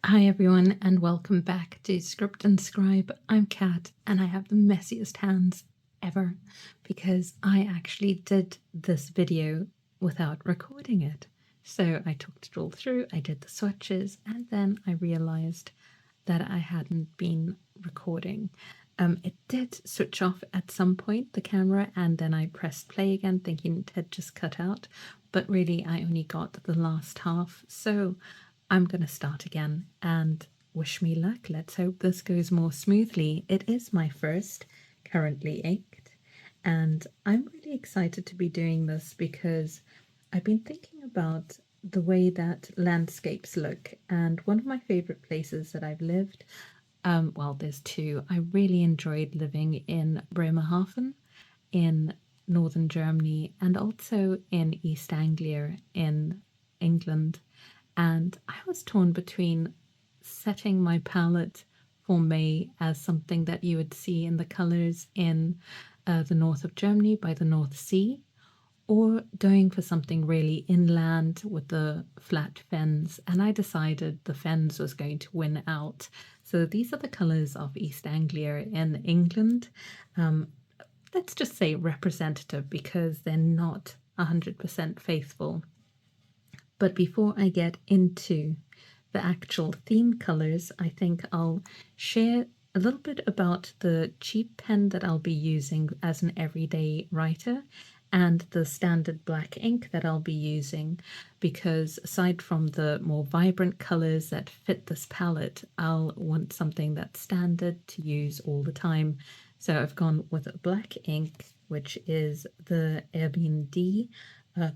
Hi everyone and welcome back to Script and Scribe. I'm Kat and I have the messiest hands ever because I actually did this video without recording it. So I talked it all through, I did the swatches, and then I realized that I hadn't been recording. It did switch off at some point, the camera, and then I pressed play again thinking it had just cut out, but really I only got the last half. So I'm going to start again and wish me luck. Let's hope this goes more smoothly. It is my first, currently inked, and I'm really excited to be doing this because I've been thinking about the way that landscapes look, and one of my favorite places that I've lived, well, there's two. I really enjoyed living in Bremerhaven in northern Germany and also in East Anglia in England. And I was torn between setting my palette for May as something that you would see in the colours in the north of Germany by the North Sea, or going for something really inland with the flat fens, and I decided the fens was going to win out. So these are the colours of East Anglia in England. Let's just say representative because they're not 100% faithful. But before I get into the actual theme colours, I think I'll share a little bit about the cheap pen that I'll be using as an everyday writer and the standard black ink that I'll be using, because aside from the more vibrant colours that fit this palette, I'll want something that's standard to use all the time. So I've gone with a black ink, which is the Erbin D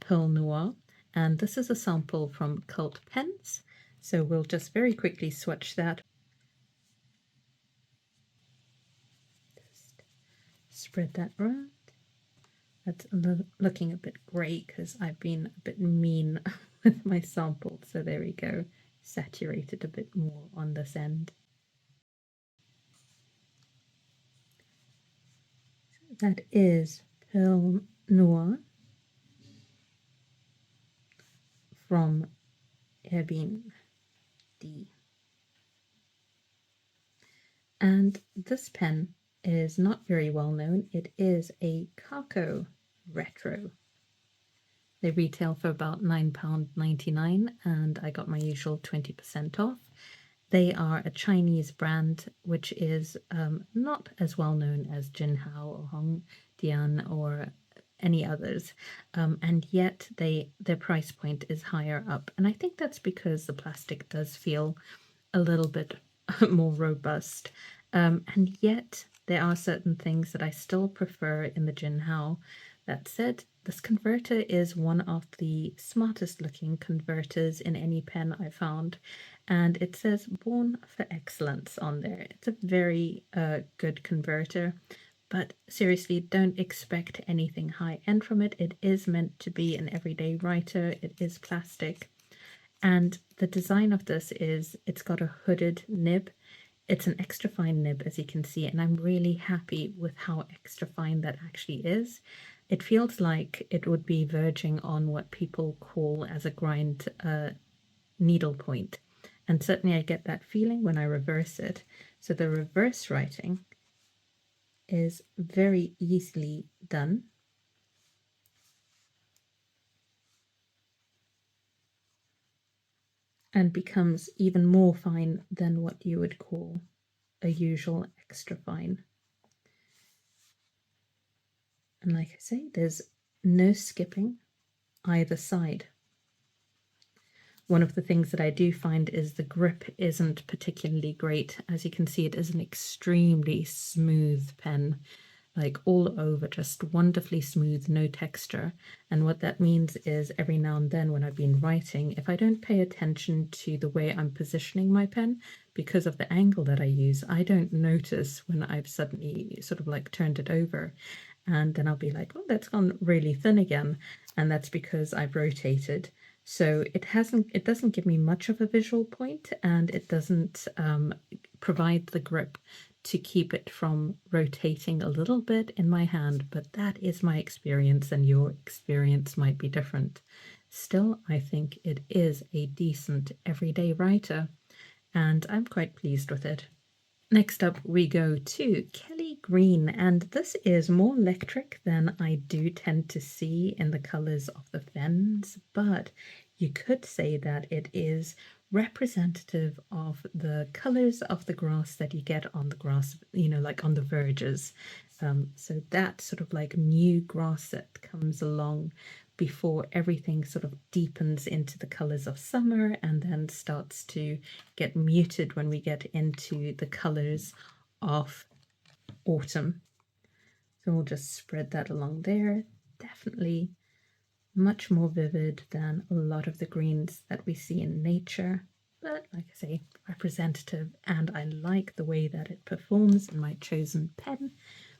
Pearl Noir, and this is a sample from Cult Pens. So we'll just very quickly swatch that. Just spread that around. That's looking a bit grey because I've been a bit mean with my sample. So there we go, saturated a bit more on this end. So that is Pearl Noir from Erbin D. And this pen is not very well known. It is a Kako Retro. They retail for about £9.99 and I got my usual 20% off. They are a Chinese brand which is not as well known as Jinhao or Hongdian or any others, and yet their price point is higher up, and I think that's because the plastic does feel a little bit more robust, and yet there are certain things that I still prefer in the Jinhao. That said, this converter is one of the smartest looking converters in any pen I found, and it says born for excellence on there. It's a very good converter, but seriously, don't expect anything high end from it. It is meant to be an everyday writer. It is plastic, and the design of this is it's got a hooded nib. It's an extra fine nib, as you can see, and I'm really happy with how extra fine that actually is. It feels like it would be verging on what people call as a grind needle point, and certainly I get that feeling when I reverse it. So the reverse writing is very easily done. And becomes even more fine than what you would call a usual extra fine. And like I say, there's no skipping either side. One of the things that I do find is the grip isn't particularly great. As you can see, it is an extremely smooth pen, like all over, just wonderfully smooth, no texture. And what that means is every now and then when I've been writing, if I don't pay attention to the way I'm positioning my pen because of the angle that I use, I don't notice when I've suddenly sort of like turned it over. And then I'll be like, oh, that's gone really thin again. And that's because I've rotated. So it doesn't give me much of a visual point, and it doesn't provide the grip to keep it from rotating a little bit in my hand, but that is my experience and your experience might be different. Still, I think it is a decent everyday writer. and I'm quite pleased with it. Next up we go to Kelly Green, and this is more electric than I do tend to see in the colours of the fens, but you could say that it is representative of the colours of the grass that you get on the grass, you know, like on the verges. So that sort of like new grass that comes along before everything sort of deepens into the colors of summer and then starts to get muted when we get into the colors of autumn. So we'll just spread that along there. Definitely much more vivid than a lot of the greens that we see in nature, but like I say, representative, and I like the way that it performs in my chosen pen,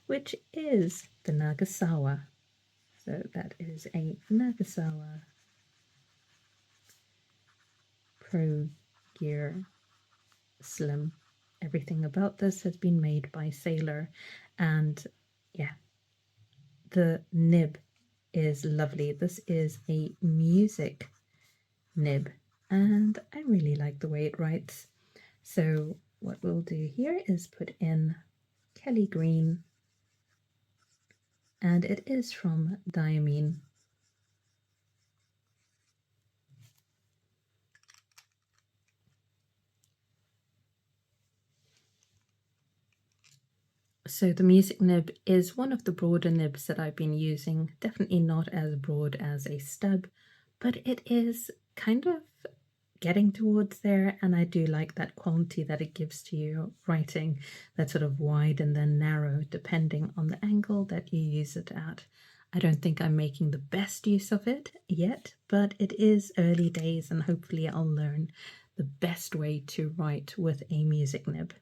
which is the Nagasawa. So that is a Nagasawa Pro Gear Slim. Everything about this has been made by Sailor, and yeah, the nib is lovely. This is a music nib, and I really like the way it writes. So what we'll do here is put in Kelly Green, and it is from Diamine. So the music nib is one of the broader nibs that I've been using, definitely not as broad as a stub, but it is kind of getting towards there, and I do like that quality that it gives to your writing, that sort of wide and then narrow depending on the angle that you use it at. I don't think I'm making the best use of it yet, but it is early days and hopefully I'll learn the best way to write with a music nib.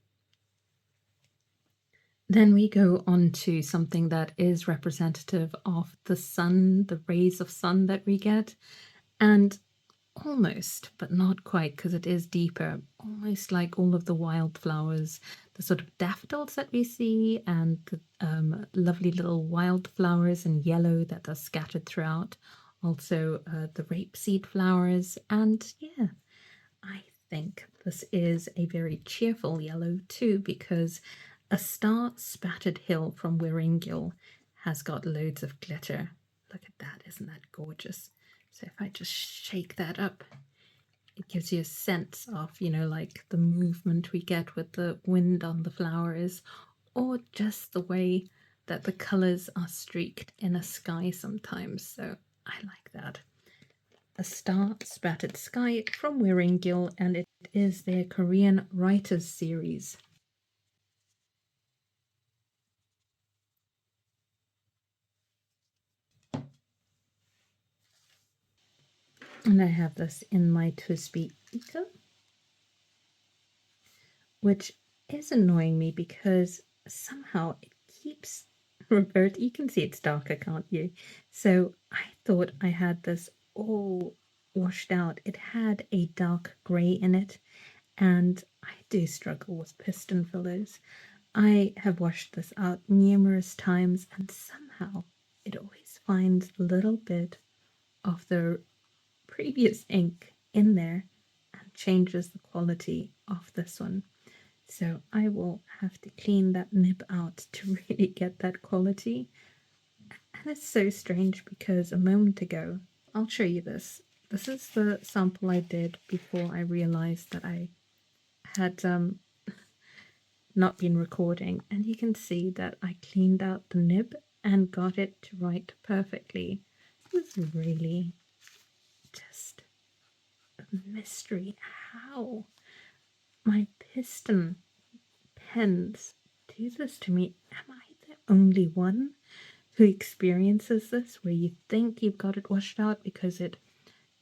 Then we go on to something that is representative of the sun, the rays of sun that we get, and almost, but not quite, because it is deeper, almost like all of the wildflowers, the sort of daffodils that we see, and the lovely little wildflowers in yellow that are scattered throughout. Also, the rapeseed flowers, and yeah, I think this is a very cheerful yellow too, because a star-spattered hill from Wiringil has got loads of glitter. Look at that, isn't that gorgeous? So if I just shake that up, it gives you a sense of, you know, like the movement we get with the wind on the flowers, or just the way that the colors are streaked in a sky sometimes. So I like that. A Spattered Sky from Wiringil, and it is their Korean Writers series. And I have this in my Twisby Beaker, which is annoying me because somehow it keeps revert. You can see it's darker, can't you? So I thought I had this all washed out. It had a dark grey in it, and I do struggle with piston fillers. I have washed this out numerous times, and somehow it always finds a little bit of the previous ink in there and changes the quality of this one. So I will have to clean that nib out to really get that quality. And it's so strange because a moment ago, I'll show you this. This is the sample I did before I realized that I had not been recording, and you can see that I cleaned out the nib and got it to write perfectly. It was really just a mystery how my piston pens do this to me. Am I the only one who experiences this, where you think you've got it washed out because it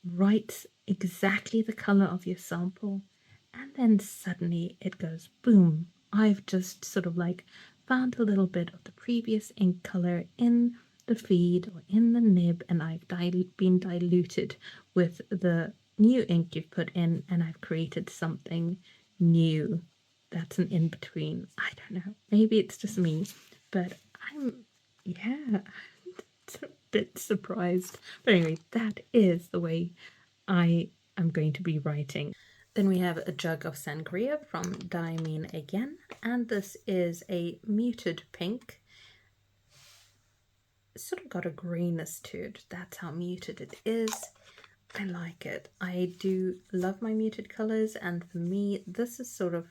writes exactly the color of your sample, and then suddenly it goes boom, I've just sort of like found a little bit of the previous ink color in the feed or in the nib, and I've been diluted with the new ink you've put in, and I've created something new that's an in-between. I don't know, maybe it's just me, but yeah, a bit surprised. But anyway, that is the way I am going to be writing. Then we have a Jug of Sangria from Diamine again, and this is a muted pink. It's sort of got a greenness to it. That's how muted it is. I like it. I do love my muted colors, and for me, this is sort of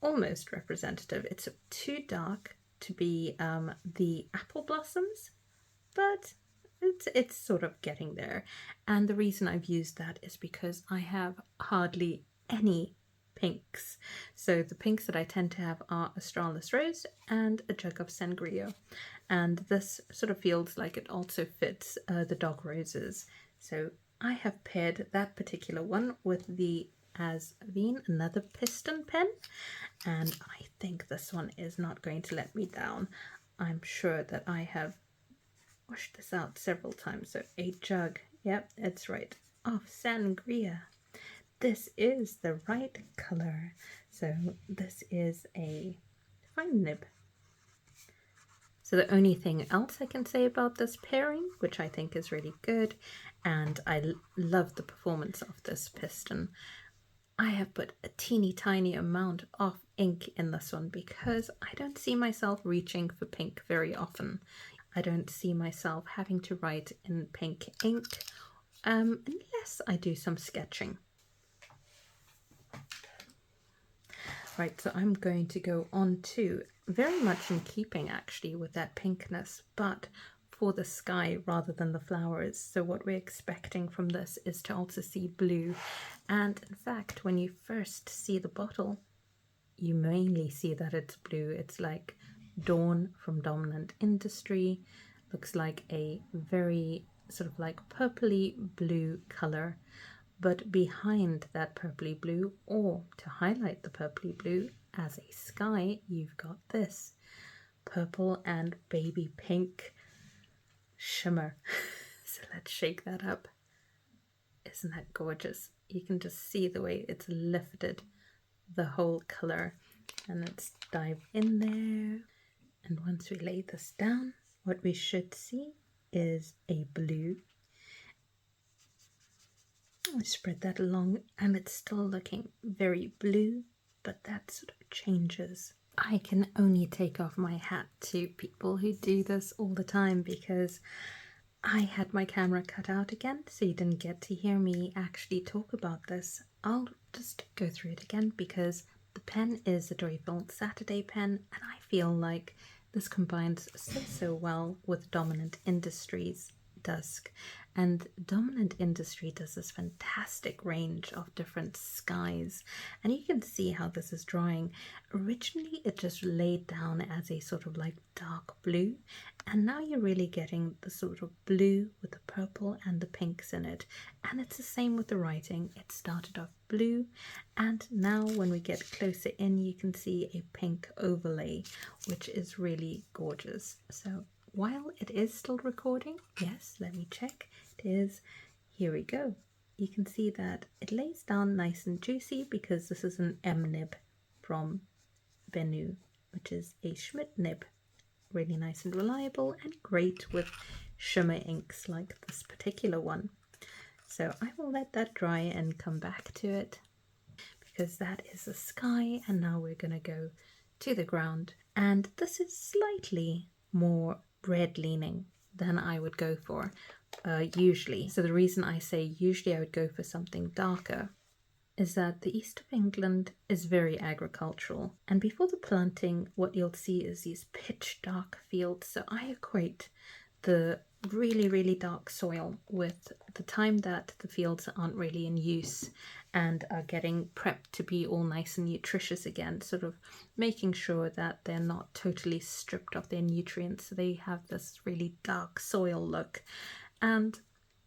almost representative. It's too dark to be the apple blossoms, but it's sort of getting there. And the reason I've used that is because I have hardly any pinks. So the pinks that I tend to have are Australis Rose and a Jug of Sangria. And this sort of feels like it also fits the dog roses. So I have paired that particular one with the Asveen, another piston pen, and I think this one is not going to let me down. I'm sure that I have washed this out several times. So a jug, yep, it's right, of sangria. This is the right color. So this is a fine nib. So the only thing else I can say about this pairing, which I think is really good, and I love the performance of this piston, I have put a teeny tiny amount of ink in this one because I don't see myself reaching for pink very often. I don't see myself having to write in pink ink unless I do some sketching. Right, so I'm going to go on to, very much in keeping actually with that pinkness, but for the sky rather than the flowers. So what we're expecting from this is to also see blue. And in fact, when you first see the bottle, you mainly see that it's blue. It's like Dawn from Dominant Industry. Looks like a very sort of like purpley blue color. But behind that purpley blue, or to highlight the purpley blue as a sky, you've got this purple and baby pink shimmer. So let's shake that up. Isn't that gorgeous? You can just see the way it's lifted the whole color. And let's dive in there. And once we lay this down, what we should see is a blue. I spread that along and it's still looking very blue, but that sort of changes. I can only take off my hat to people who do this all the time because I had my camera cut out again, so you didn't get to hear me actually talk about this. I'll just go through it again because the pen is a Joyful Saturday pen, and I feel like this combines so well with Dominant Industries Dusk. And Dominant Industry does this fantastic range of different skies, and you can see how this is drawing. Originally it just laid down as a sort of like dark blue, and now you're really getting the sort of blue with the purple and the pinks in it. And it's the same with the writing. It started off blue, and now when we get closer in you can see a pink overlay, which is really gorgeous. So while it is still recording, yes, let me check, it is, here we go. You can see that it lays down nice and juicy because this is an M nib from Bennu, which is a Schmidt nib. Really nice and reliable and great with shimmer inks like this particular one. So I will let that dry and come back to it because that is the sky, and now we're going to go to the ground. And this is slightly more red leaning than I would go for usually. So the reason I say usually I would go for something darker is that the east of England is very agricultural, and before the planting what you'll see is these pitch dark fields. So I equate the really dark soil with the time that the fields aren't really in use and are getting prepped to be all nice and nutritious again, sort of making sure that they're not totally stripped of their nutrients, so they have this really dark soil look. And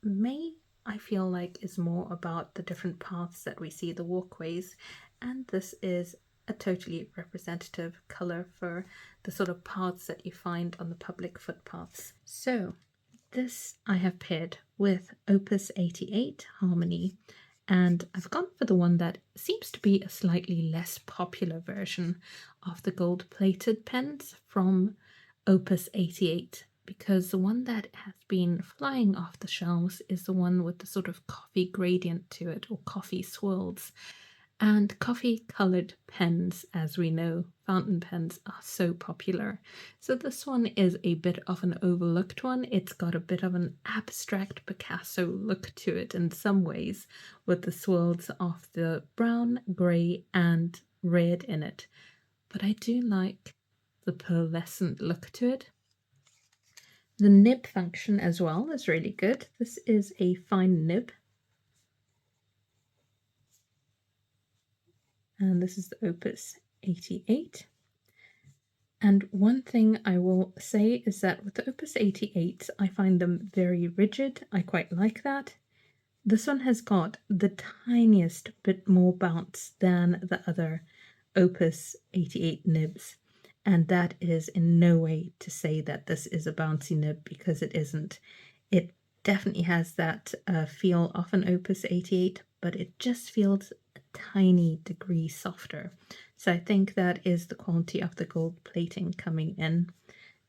May, I feel like, is more about the different paths that we see, the walkways, and this is a totally representative color for the sort of paths that you find on the public footpaths. So this I have paired with Opus 88 Harmony, and I've gone for the one that seems to be a slightly less popular version of the gold-plated pens from Opus 88, because the one that has been flying off the shelves is the one with the sort of coffee gradient to it, or coffee swirls. And coffee colored pens, as we know, fountain pens are so popular. So this one is a bit of an overlooked one. It's got a bit of an abstract Picasso look to it in some ways, with the swirls of the brown, grey and red in it. But I do like the pearlescent look to it. The nib function as well is really good. This is a fine nib. And this is the Opus 88. And one thing I will say is that with the Opus 88s, I find them very rigid. I quite like that. This one has got the tiniest bit more bounce than the other Opus 88 nibs. And that is in no way to say that this is a bouncy nib, because it isn't. It definitely has that feel of an Opus 88, but it just feels a tiny degree softer. So I think that is the quality of the gold plating coming in.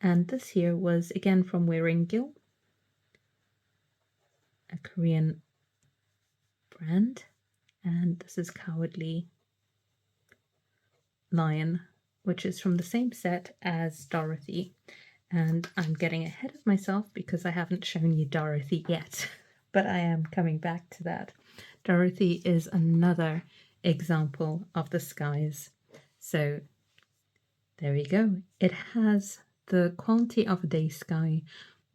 And this here was again from Wearingill, a Korean brand. And this is Cowardly Lion, which is from the same set as Dorothy. And I'm getting ahead of myself because I haven't shown you Dorothy yet, but I am coming back to that. Dorothy is another example of the skies. So there we go. It has the quality of a day sky,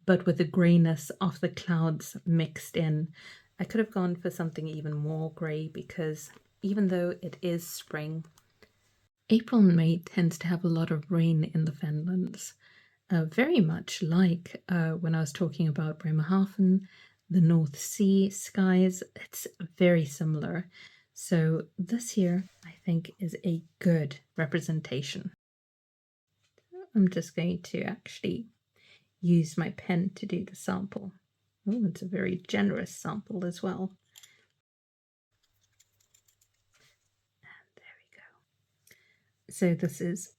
but with the greyness of the clouds mixed in. I could have gone for something even more grey, because even though it is spring, April and May tends to have a lot of rain in the Fenlands. Very much like when I was talking about Bremerhaven, the North Sea skies, it's very similar. So this here, I think, is a good representation. I'm just going to actually use my pen to do the sample. Oh, it's a very generous sample as well. And there we go. So this is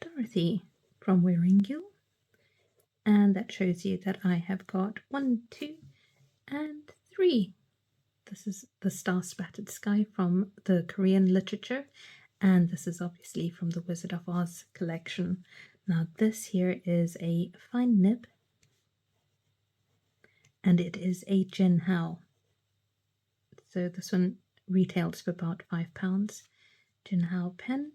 Dorothy from Wearingill. And that shows you that I have got 1, 2, and 3. This is the Star Spattered Sky from the Korean literature, and this is obviously from the Wizard of Oz collection. Now this here is a fine nib, and it is a Jinhao. So this one retails for about £5. Jinhao pen.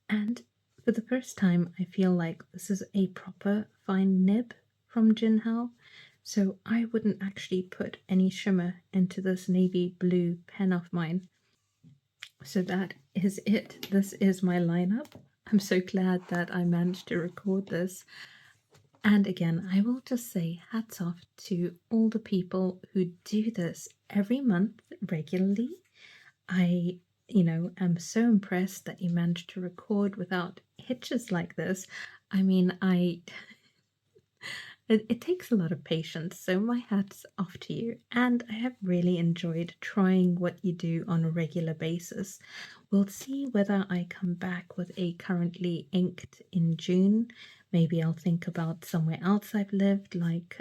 And for the first time, I feel like this is a proper fine nib from Jinhao. So I wouldn't actually put any shimmer into this navy blue pen of mine. So that is it. This is my lineup. I'm so glad that I managed to record this. And again, I will just say hats off to all the people who do this every month regularly. I am so impressed that you managed to record without hitches like this. I mean, it takes a lot of patience, so my hat's off to you. And I have really enjoyed trying what you do on a regular basis. We'll see whether I come back with a currently inked in June. Maybe I'll think about somewhere else I've lived, like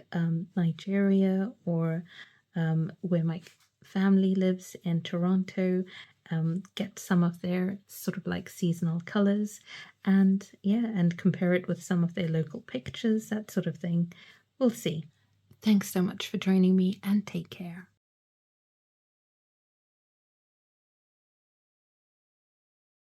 Nigeria, or where my family lives in Toronto. Get some of their sort of like seasonal colors, and yeah, and compare it with some of their local pictures, that sort of thing. We'll see. Thanks so much for joining me, and take care.